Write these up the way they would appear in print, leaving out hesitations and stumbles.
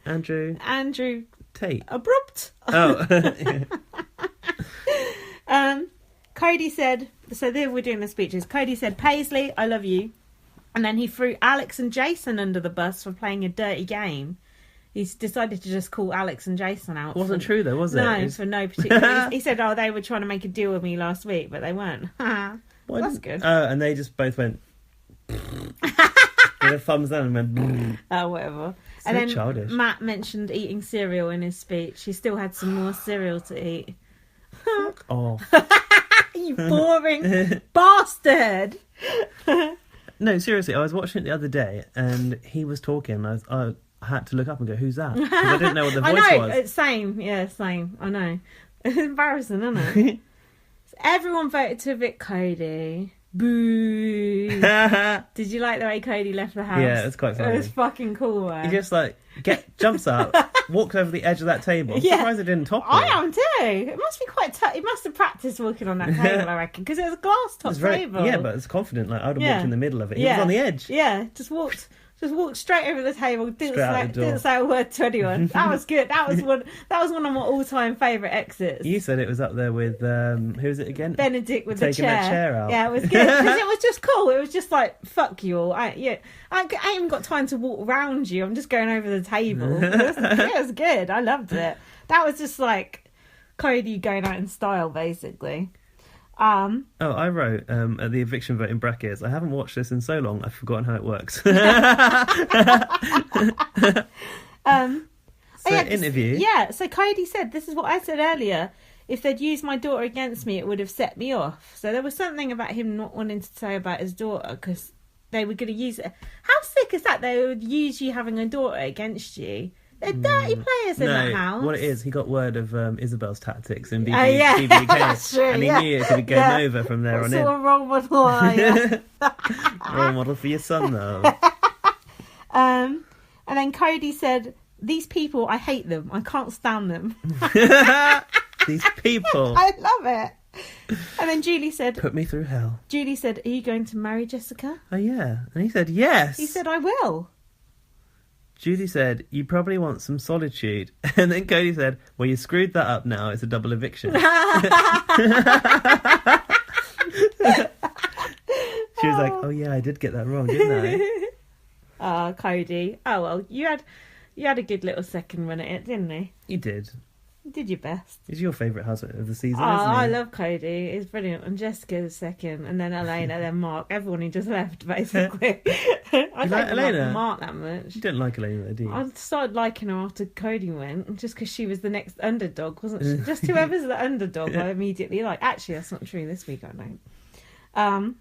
Andrew Tate. Abrupt. Oh. Cody said, so there we're doing the speeches. Cody said, Paisley, I love you. And then he threw Alex and Jason under the bus for playing a dirty game. He's decided to just call Alex and Jason out. It wasn't true though, was it? No, for no particular... He said, they were trying to make a deal with me last week, but they weren't. That's good. Oh, and they just both went... with a thumbs down and went... Oh, whatever. So and then childish. Matt mentioned eating cereal in his speech. He still had some more cereal to eat. Fuck off. You boring bastard. No, seriously, I was watching it the other day and he was talking. I had to look up and go, who's that? Because I didn't know what the voice I know, was. it's same. Yeah, same. I know. It's embarrassing, isn't it? Everyone voted to evict Cody. Boo. Did you like the way Cody left the house? Yeah, it was quite funny. It was fucking cool, man. He just jumps up, walks over the edge of that table. I'm surprised it didn't topple. I am too. It must be quite tough. He must have practiced walking on that table, I reckon, because it was a glass top table. Yeah, but it's confident. Like I'd have walked in the middle of it. He was on the edge. Yeah, just walked straight over the table. Didn't say a word to anyone. That was good. That was one of my all-time favourite exits. You said it was up there with who was it again? Benedict with taking the chair. that chair out. Yeah, it was good because it was just cool. It was just like fuck you all. I ain't even got time to walk around you. I'm just going over the table. It was good. I loved it. That was just like Cody going out in style, basically. I wrote at the eviction vote in brackets, I haven't watched this in so long, I've forgotten how it works. Interview. Yeah, so Cody said, this is what I said earlier, if they'd used my daughter against me, it would have set me off. So there was something about him not wanting to say about his daughter, because they were going to use it. How sick is that they would use you having a daughter against you? They're dirty players in that house. What it is, he got word of Isabel's tactics in BB19, that's true, and he knew it could be game over from there on in. What sort of role model are you? Role model for your son, though. And then Cody said, these people, I hate them. I can't stand them. These people. I love it. And then Julie said... Put me through hell. Julie said, are you going to marry Jessica? Oh, yeah. And he said, yes. He said, I will. Judy said, you probably want some solitude. And then Cody said, well, you screwed that up now. It's a double eviction. She was like, oh, yeah, I did get that wrong, didn't I? Oh, Cody. Oh, well, you had a good little second run at it, didn't you? You did. You did your best. He's your favourite husband of the season, Oh, isn't he? I love Cody. He's brilliant. And Jessica's second. And then Elena, then Mark. Everyone who just left, basically. I don't like Mark that much. You don't like Elena, though, do you? I started liking her after Cody went, just because she was the next underdog, wasn't she? Just whoever's the underdog, I immediately like. Actually, that's not true. This week, I don't.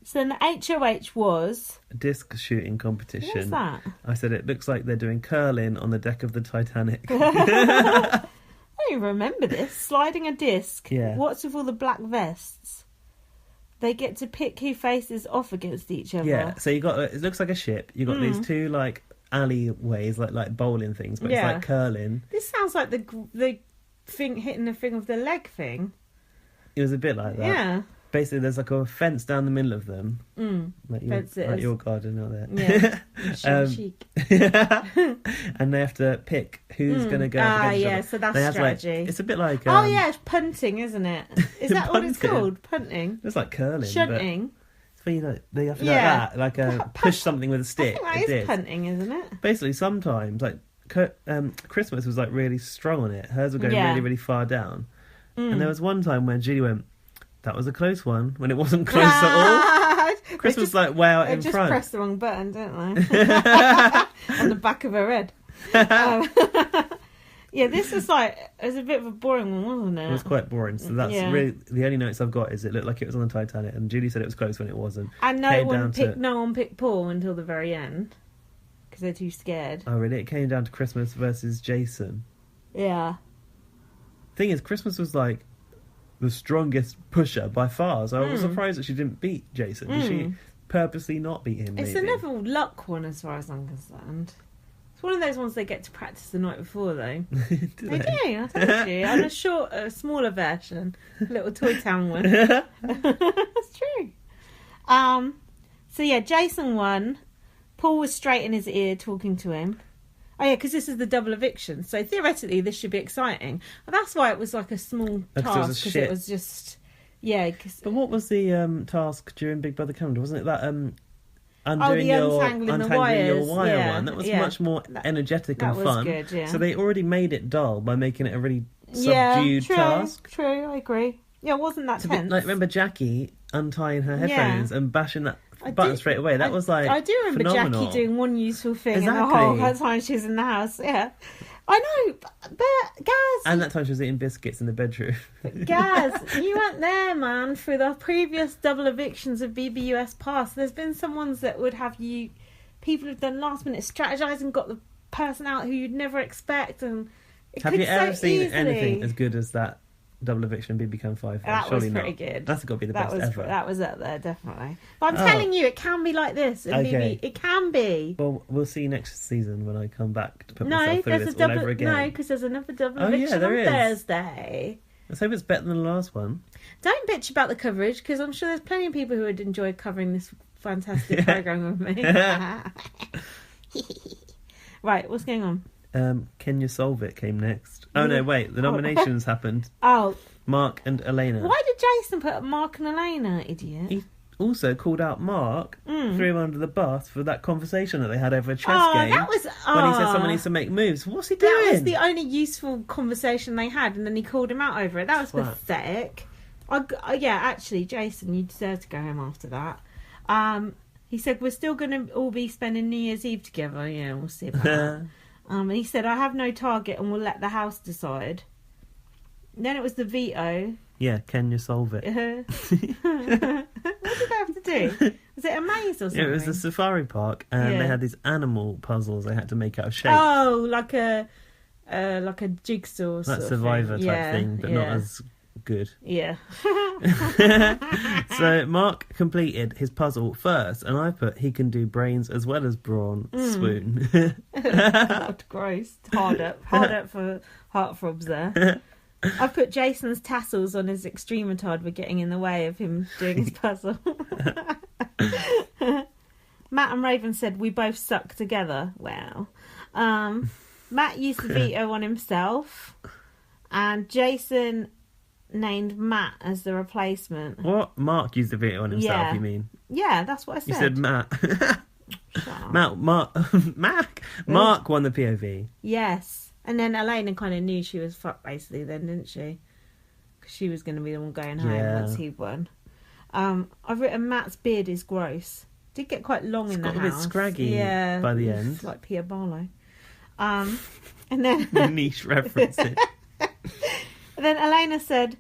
So then the HOH was... a disc shooting competition. What's that? I said it looks like they're doing curling on the deck of the Titanic. I don't even remember this. Sliding a disc. Yeah. What's with all the black vests? They get to pick who faces off against each other. Yeah, so you got... it looks like a ship. You got these two, like, alleyways, like bowling things, but it's like curling. This sounds like the thing hitting the thing with the leg thing. It was a bit like that. Yeah. Basically, there's like a fence down the middle of them. Like your garden out there. Yeah. Chic. And they have to pick who's going to go up against each other. So that's strategy. It's a bit like... it's punting, isn't it? Is that what it's called? Punting? It's like curling. Shunting? It's where you they have to like that. Like push something with a stick. I think that is punting, isn't it? Basically, sometimes, like, Christmas was like really strong on it. Hers were going really, really far down. And there was one time when Julie went... That was a close one, when it wasn't close at all. Chris was like way out in front. They just pressed the wrong button, didn't they? On the back of her head. Yeah, this was like, it was a bit of a boring one, wasn't it? It was quite boring. So that's really, the only notes I've got is it looked like it was on the Titanic, and Julie said it was close when it wasn't. And no one picked Paul until the very end, because they're too scared. Oh, really? It came down to Christmas versus Jason. Yeah. Thing is, Christmas was like the strongest pusher by far, so I was surprised that she didn't beat Jason. Did she purposely not beat him? It's a Neville luck one as far as I'm concerned. It's one of those ones they get to practice the night before, though. They do, I told you. On a smaller version, a little Toy Town one. That's true. So yeah, Jason won. Paul was straight in his ear talking to him. Oh, yeah, because this is the double eviction. So theoretically, this should be exciting. But that's why it was like a small task, because it was just... Yeah. But what was the task during Big Brother Canada? Wasn't it that untangling the wires. your wire one? That was much more energetic and fun. Good, yeah. So they already made it dull by making it a really subdued task. True, I agree. Yeah, it wasn't that tense. Remember Jackie untying her headphones and bashing that button straight away? That was like, I do remember phenomenal. Jackie doing one useful thing in the whole time she was in the house. Yeah, I know, but Gaz... And that time she was eating biscuits in the bedroom. Gaz, you weren't there, man, for the previous double evictions of BBUS past. There's been some ones that would have you... People have done last minute strategising and got the person out who you'd never expect. And have you ever seen anything as good as that double eviction BB Can 5? That was pretty good. That's got to be the best ever. That was up there, definitely. But I'm telling you, it can be like this. Okay. It can be. Well, we'll see next season when I come back to put myself through this all over again. No, because there's another double eviction on Thursday. Let's hope it's better than the last one. Don't bitch about the coverage, because I'm sure there's plenty of people who would enjoy covering this fantastic programme with me. Right, what's going on? Can You Solve It came next. Oh no, wait, the nominations happened. Oh. Mark and Elena. Why did Jason put Mark and Elena, idiot? He also called out Mark, threw him under the bus for that conversation that they had over a chess game. That was... when he said someone needs to make moves. What's he doing? That was the only useful conversation they had, and then he called him out over it. That was pathetic. Yeah, actually, Jason, you deserve to go home after that. He said, we're still going to all be spending New Year's Eve together. Yeah, we'll see about that. And he said, I have no target and we'll let the house decide. Then it was the veto. Yeah, can you solve it? What did they have to do? Was it a maze or something? Yeah, it was a safari park, and they had these animal puzzles they had to make out of shapes. Oh, like a jigsaw sort that Survivor type thing, but not as good. Yeah. So Mark completed his puzzle first, and I put he can do brains as well as brawn. Swoon. God, gross. Hard up for heartthrobs there. I put Jason's tassels on his extreme retard were getting in the way of him doing his puzzle. Matt and Raven said we both suck together. Wow. Matt used the veto on himself, and Jason named Matt as the replacement. What? Mark used the veto on himself, you mean? Yeah, that's what I said. You said Matt. Mark won the POV. Yes. And then Elena kind of knew she was fucked, basically, then, didn't she? Because she was going to be the one going home once he won. I've written Matt's beard is gross. Did get quite long in the house. It's got a bit scraggy by the end. Like Pia Barlow. And then... Niche references. And then Elena said,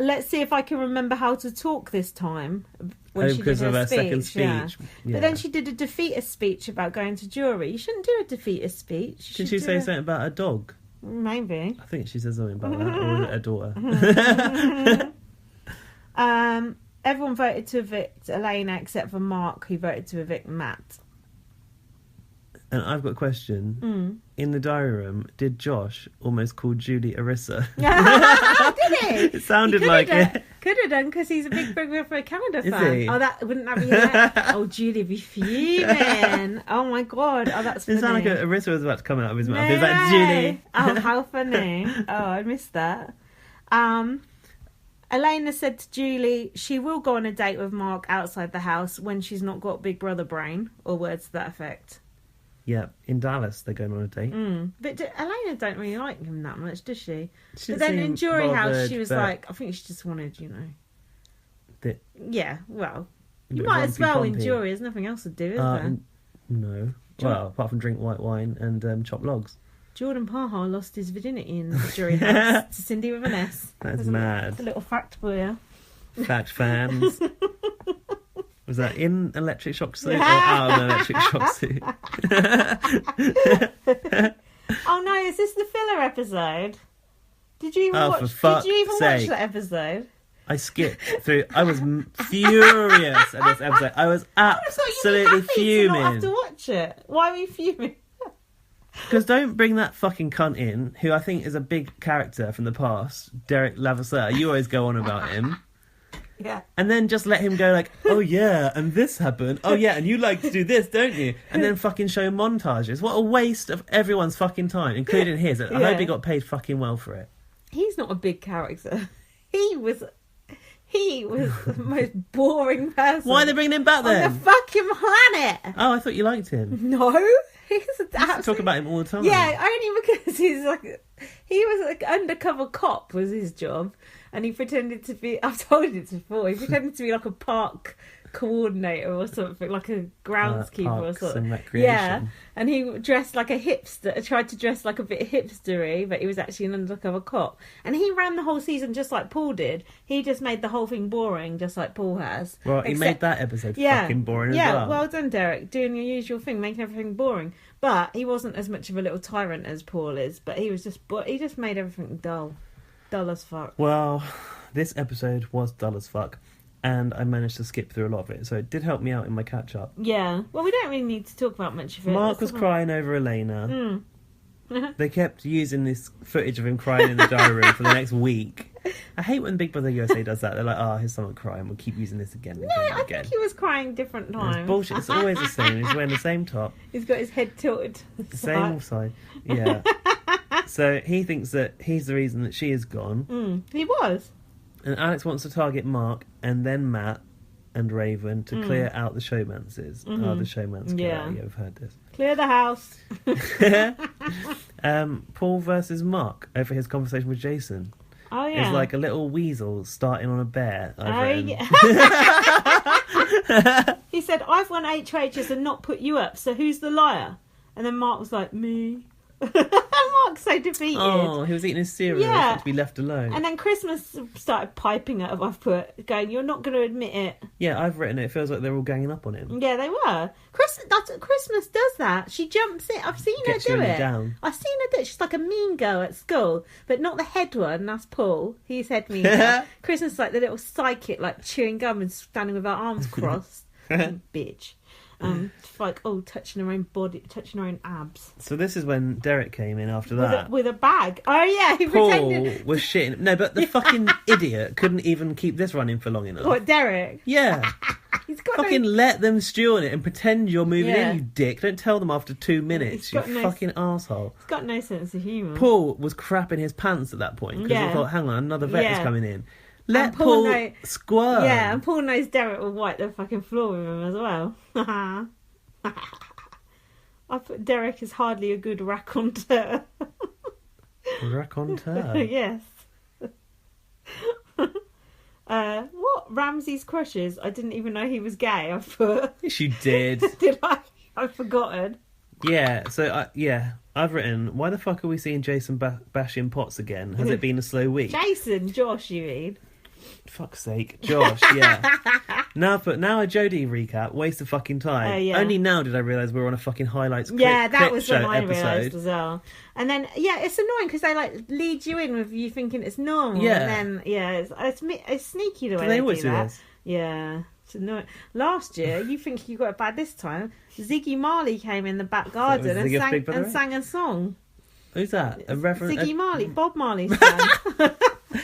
let's see if I can remember how to talk this time. When she because did of her speech, second speech. Yeah. But then she did a defeatist speech about going to jury. You shouldn't do a defeatist speech. Did she say something about a dog? Maybe. I think she said something about that. Or was it her daughter? Everyone voted to evict Elena except for Mark, who voted to evict Matt. And I've got a question. In the diary room, did Josh almost call Julie Arissa? Did he? It sounded like it. Could have done, because he's a big Big Brother Canada fan. Is he? Oh, wouldn't that be hilarious? Oh, Julie be fuming. Oh my God. Oh, that's funny. It sounded like Arissa was about to come out of his mouth. He was like, Julie. Oh, how funny. Oh, I missed that. Elena said to Julie she will go on a date with Mark outside the house when she's not got Big Brother brain, or words to that effect. Yeah, in Dallas they're going on a date. But Elena don't really like him that much, does she? But then in Jury House she was like, I think she just wanted, yeah, well, you might as well in Jury. There's nothing else to do, is there? No. Well, apart from drink white wine and chop logs. Jordan Parhar lost his virginity in the Jury House to Cindy with an S. That's mad. It's a little fact for you. Fact fans. Was that in Electric Shock Suit or out of an Electric Shock Suit? Oh no, is this the filler episode? Did you even watch that episode? I skipped through. I was furious at this episode. I was absolutely fuming. To not have to watch it. Why were you fuming? Because don't bring that fucking cunt in, who I think is a big character from the past, Derek Lavasseur. You always go on about him. Yeah. And then just let him go like, oh yeah, and this happened. Oh yeah, and you like to do this, don't you? And then fucking show montages. What a waste of everyone's fucking time, including his. I hope he got paid fucking well for it. He's not a big character. He was the most boring person. Why are they bringing him back then? On the fucking planet. Oh, I thought you liked him. No. He's talk about him all the time. Yeah, only because he was like undercover cop was his job, and he pretended to be. I've told you this before. He pretended to be like a park coordinator or something, like a groundskeeper or something. And recreation. Yeah, and he dressed like a hipster. Tried to dress like a bit hipstery, but he was actually an undercover cop. And he ran the whole season just like Paul did. He just made the whole thing boring, just like Paul has. Well, he made that episode fucking boring as well. Yeah, well done, Derek, doing your usual thing, making everything boring. But he wasn't as much of a little tyrant as Paul is. But he just made everything dull as fuck. Well, this episode was dull as fuck. And I managed to skip through a lot of it, so it did help me out in my catch-up. Yeah. Well, we don't really need to talk about much of it. Mark was crying over Elena. They kept using this footage of him crying in the diary room for the next week. I hate when Big Brother USA does that. They're like, here's someone crying. We'll keep using this again and again and again. I think he was crying different times. It's bullshit. It's always the same. He's wearing the same top. He's got his head tilted. The same side. Yeah. So he thinks that he's the reason that she is gone. He was. And Alex wants to target Mark and then Matt and Raven to clear out the showmances. The showmans. Yeah, you've heard this. Clear the house. Paul versus Mark over his conversation with Jason. Oh yeah. It's like a little weasel starting on a bear. Yeah. He said, "I've won 8 traitors and not put you up. So who's the liar?" And then Mark was like, "Me." Mark's so defeated. Oh, he was eating his cereal. Yeah. To be left alone. And then Christmas started piping up. I've put going, "You're not going to admit it." Yeah, I've written it. It feels like they're all ganging up on him. Yeah, they were. Christmas does that. She jumps in. I've seen her do it. Down. I've seen her do it. She's like a mean girl at school, but not the head one. That's Paul. He's head mean girl. Christmas is like the little psychic, like chewing gum and standing with her arms crossed. Bitch. Like touching her own body, touching her own abs. So this is when Derek came in after that with a bag. Oh yeah, he Paul pretended was shitting. No, but the fucking idiot couldn't even keep this running for long enough. What, Derek? Yeah. He's got fucking let them stew on it and pretend you're moving in, you dick. Don't tell them after 2 minutes, you fucking arsehole. He's got no sense of humour. Paul was crapping his pants at that point because he thought, hang on, another vet is coming in. Let Paul squirm. Yeah, and Paul knows Derek will wipe the fucking floor with him as well. I put Derek is hardly a good raconteur. Raconteur? Yes. What? Ramsey's crushes? I didn't even know he was gay. I put. Yes, you did. Did I? I've forgotten. Yeah, so, I've written, why the fuck are we seeing Jason bashing pots again? Has it been a slow week? Josh, you mean? Fuck's sake, Josh, yeah. Now a Jodie recap, waste of fucking time. Yeah. Only now did I realise we were on a fucking highlights that was show when I realised episode. as well. And then, it's annoying because they like lead you in with you thinking it's normal. Yeah. And then, it's sneaky the way they always do that. this. Yeah. It's annoying. Last year, you think you got it bad this time. Ziggy Marley came in the back garden and sang a song. Who's that? A reference? Ziggy Marley, Bob Marley's son.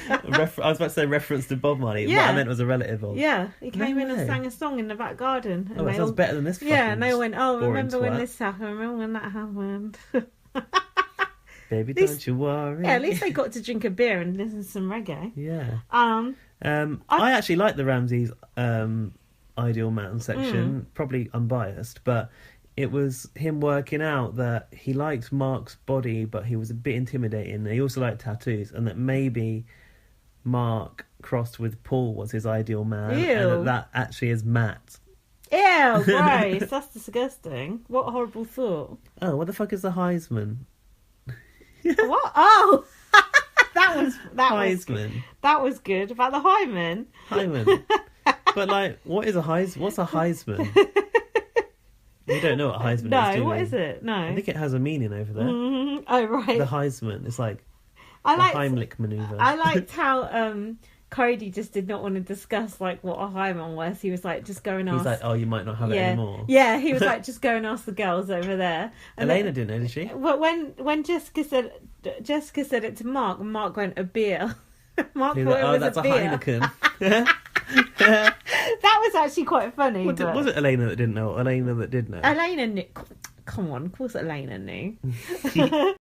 I was about to say reference to Bob Marley. Yeah. What I meant was a relative of. Yeah, he came in and sang a song in the back garden. And it sounds better than this. Yeah, and they went, remember when this happened? Remember when that happened? Baby, don't you worry. Yeah, at least they got to drink a beer and listen to some reggae. Yeah. I actually like the Ramsey's Ideal Man section. Probably unbiased, but it was him working out that he liked Mark's body, but he was a bit intimidating. He also liked tattoos, and that maybe Mark crossed with Paul was his ideal man. Ew. And that actually is Matt. Ew, gross. That's disgusting. What a horrible thought. Oh, what the fuck is the Heisman? What? Oh! Heisman. That was good. About the Hyman. But like, what's a Heisman? You don't know what Heisman is, do you? No, what is it? No. I think it has a meaning over there. Mm-hmm. Oh, right. The Heisman. It's like the Heimlich manoeuvre. I liked how Cody just did not want to discuss like what a Hyman was. He was like, just go and ask. He's like, oh, you might not have it anymore. Yeah, he was like, just go and ask the girls over there. And Elena didn't know, did she? Well, when Jessica said it to Mark, and Mark went, a beer. Mark thought it was that's a beer. Heineken. That was actually quite funny. Was it Elena that didn't know or Elena that did know? Elena knew. Come on, of course Elena knew.